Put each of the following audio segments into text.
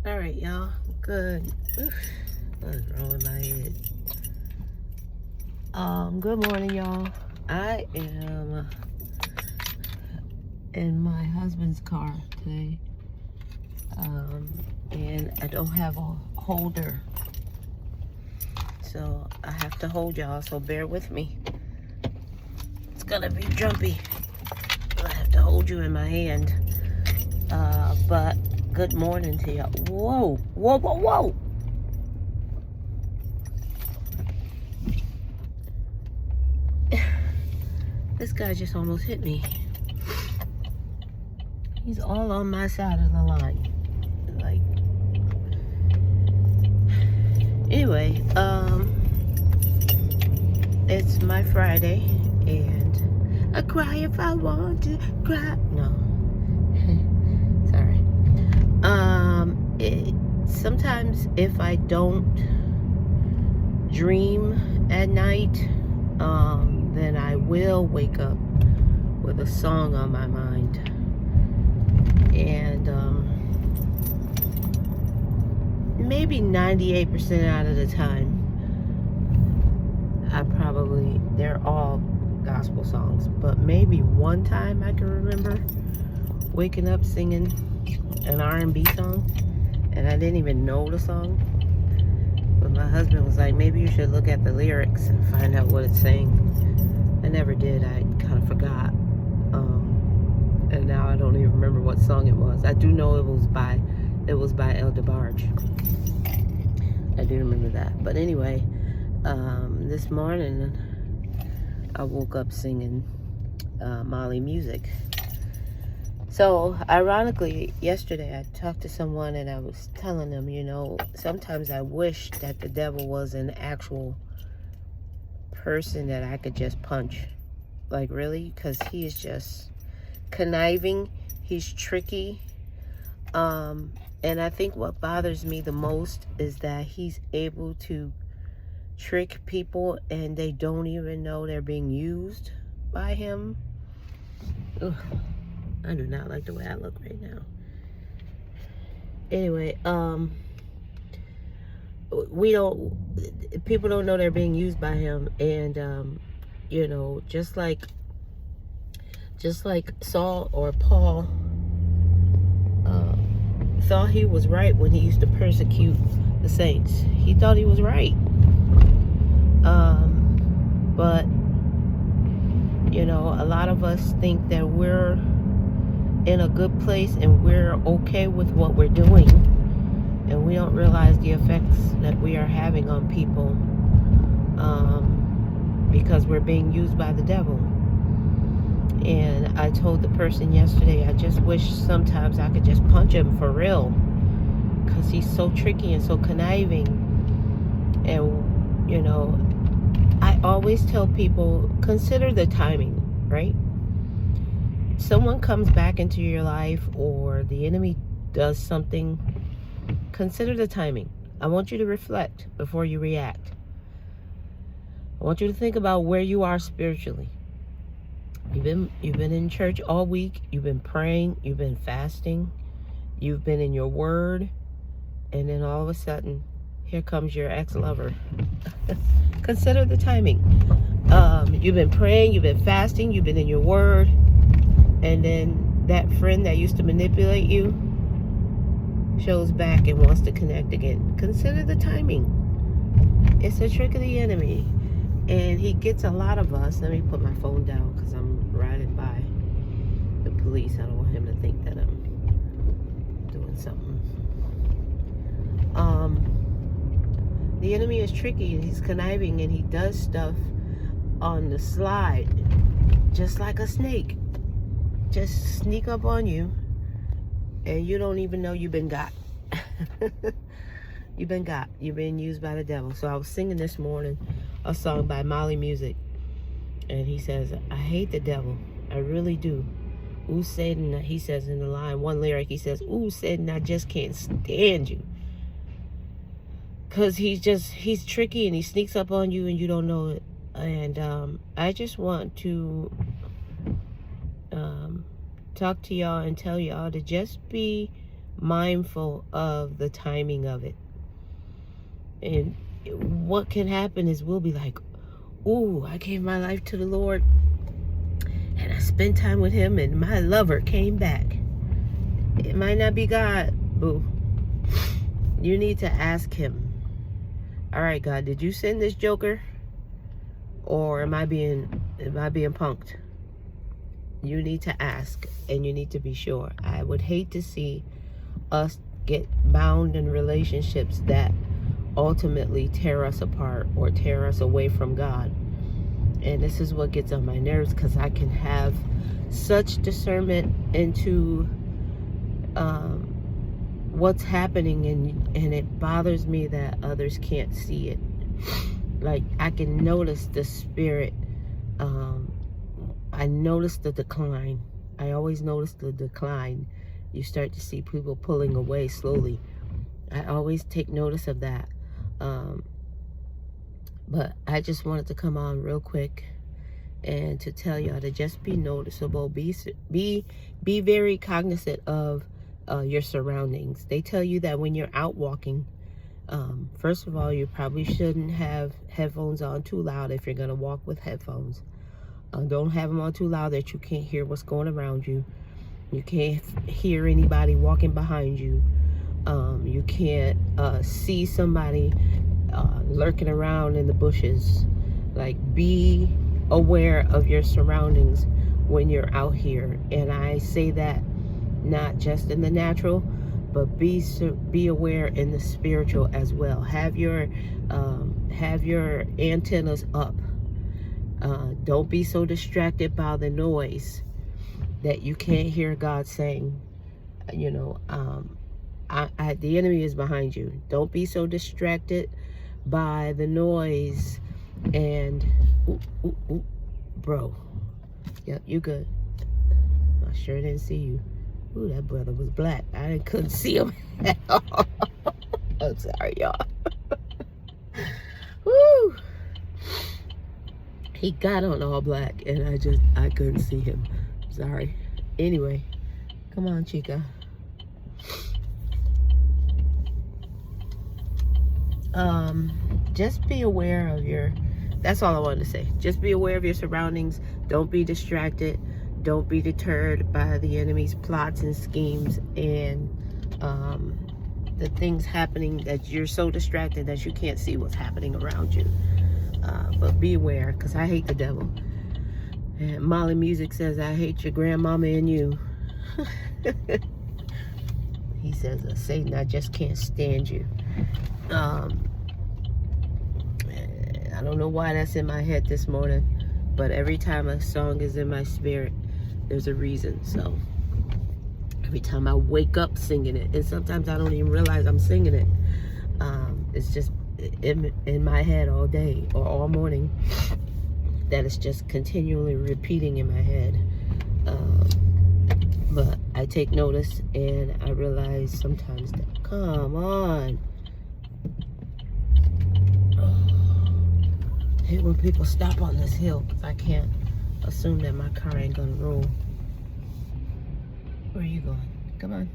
All right, y'all. Good. Oof. What is wrong with my head? Good morning, y'all. I am in my husband's car today. And I don't have a holder. So I have to hold y'all, so bear with me. It's gonna be jumpy. I have to hold you in my hand. But good morning to y'all. Whoa, whoa, whoa, whoa. This guy just almost hit me. He's all on my side of the line. Like, anyway, it's my Friday, and I cry if I want to cry. No, sorry. Sometimes if I don't dream at night, then I will wake up with a song on my mind. And maybe 98% out of the time, they're all gospel songs. But maybe one time I can remember waking up singing an R&B song, and I didn't even know the song. But my husband was like, maybe you should look at the lyrics and find out what it's saying. I never did. I kind of forgot. And now I don't even remember what song it was. I do know it was by El DeBarge. I do remember that. But anyway, this morning I woke up singing Mali music. So ironically, yesterday I talked to someone and I was telling them, sometimes I wish that the devil was an actual person that I could just punch. Like, really? Because he is just conniving, he's tricky, and I think what bothers me the most is that he's able to trick people and they don't even know they're being used by him. Ugh, I do not like the way I look right now. Anyway, people don't know they're being used by him, and just like Saul or Paul thought he was right when he used to persecute the saints. He thought he was right. But, a lot of us think that we're in a good place and we're okay with what we're doing. And we don't realize the effects that we are having on people because we're being used by the devil. And I told the person yesterday, I just wish sometimes I could just punch him for real, because he's so tricky and so conniving. And I always tell people, consider the timing, right? Someone comes back into your life or the enemy does something, consider the timing. I want you to reflect before you react. I want you to think about where you are spiritually. You've been in church all week. You've been praying. You've been fasting. You've been in your word. And then all of a sudden, here comes your ex-lover. Consider the timing. You've been praying. You've been fasting. You've been in your word. And then that friend that used to manipulate you shows back and wants to connect again. Consider the timing. It's a trick of the enemy. And he gets a lot of us. Let me put my phone down because I'm riding by the police. I don't want him to think that I'm doing something. The enemy is tricky and he's conniving and he does stuff on the slide, just like a snake. Just sneak up on you and you don't even know you've been got. You've been got. You've been used by the devil. So I was singing this morning a song by Mali Music, and he says, I hate the devil. I really do. Ooh, Satan, he says in the line, one lyric, he says, ooh, Satan, I just can't stand you. Because he's tricky and he sneaks up on you and you don't know it. And I just want to talk to y'all and tell y'all to just be mindful of the timing of it. And what can happen is we'll be like, ooh, I gave my life to the Lord and I spent time with him and my lover came back. It might not be God, boo. You need to ask him, all right, God, did you send this joker? Or am I being punked? You need to ask, and you need to be sure. I would hate to see us get bound in relationships that ultimately tear us apart or tear us away from God. And this is what gets on my nerves, because I can have such discernment into what's happening, and it bothers me that others can't see it. Like, I can notice the spirit. I notice the decline. I always notice the decline. You start to see people pulling away slowly. I always take notice of that. But I just wanted to come on real quick and to tell y'all to just be noticeable. Be very cognizant of your surroundings. They tell you that when you're out walking, first of all, you probably shouldn't have headphones on too loud if you're going to walk with headphones. Don't have them on too loud that you can't hear what's going around you. You can't hear anybody walking behind you. You can't see somebody lurking around in the bushes. Like, be aware of your surroundings when you're out here. And I say that not just in the natural, but be aware in the spiritual as well. Have your antennas up. Don't be so distracted by the noise that you can't hear God saying, you know, the enemy is behind you. Don't be so distracted by the noise and, bro. Yep, you good. I sure didn't see you. Ooh, that brother was black. I couldn't see him at all. I'm sorry, y'all. Woo! He got on all black, and I couldn't see him. Sorry. Anyway, come on, Chica. Just be aware of that's all I wanted to say. Just be aware of your surroundings. Don't be distracted. Don't be deterred by the enemy's plots and schemes and the things happening that you're so distracted that you can't see what's happening around you. But be aware, because I hate the devil. And Molly Music says, I hate your grandmama and you. He says, Satan, I just can't stand you. I don't know why that's in my head this morning, but every time a song is in my spirit, there's a reason. So every time I wake up singing it, and sometimes I don't even realize I'm singing it. It's just in my head all day or all morning, that it's just continually repeating in my head. But I take notice, and I realize sometimes that, come on. I hate when people stop on this hill, because I can't assume that my car ain't gonna roll. Where are you going? Come on.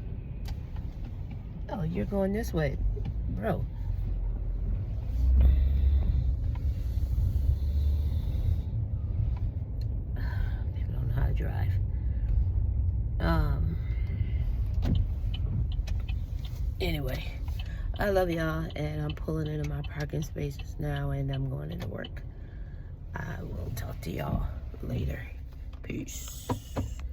Oh, you're going this way, bro. People don't know how to drive. Anyway, I love y'all, and I'm pulling into my parking spaces now, and I'm going into work. I will talk to y'all later. Peace.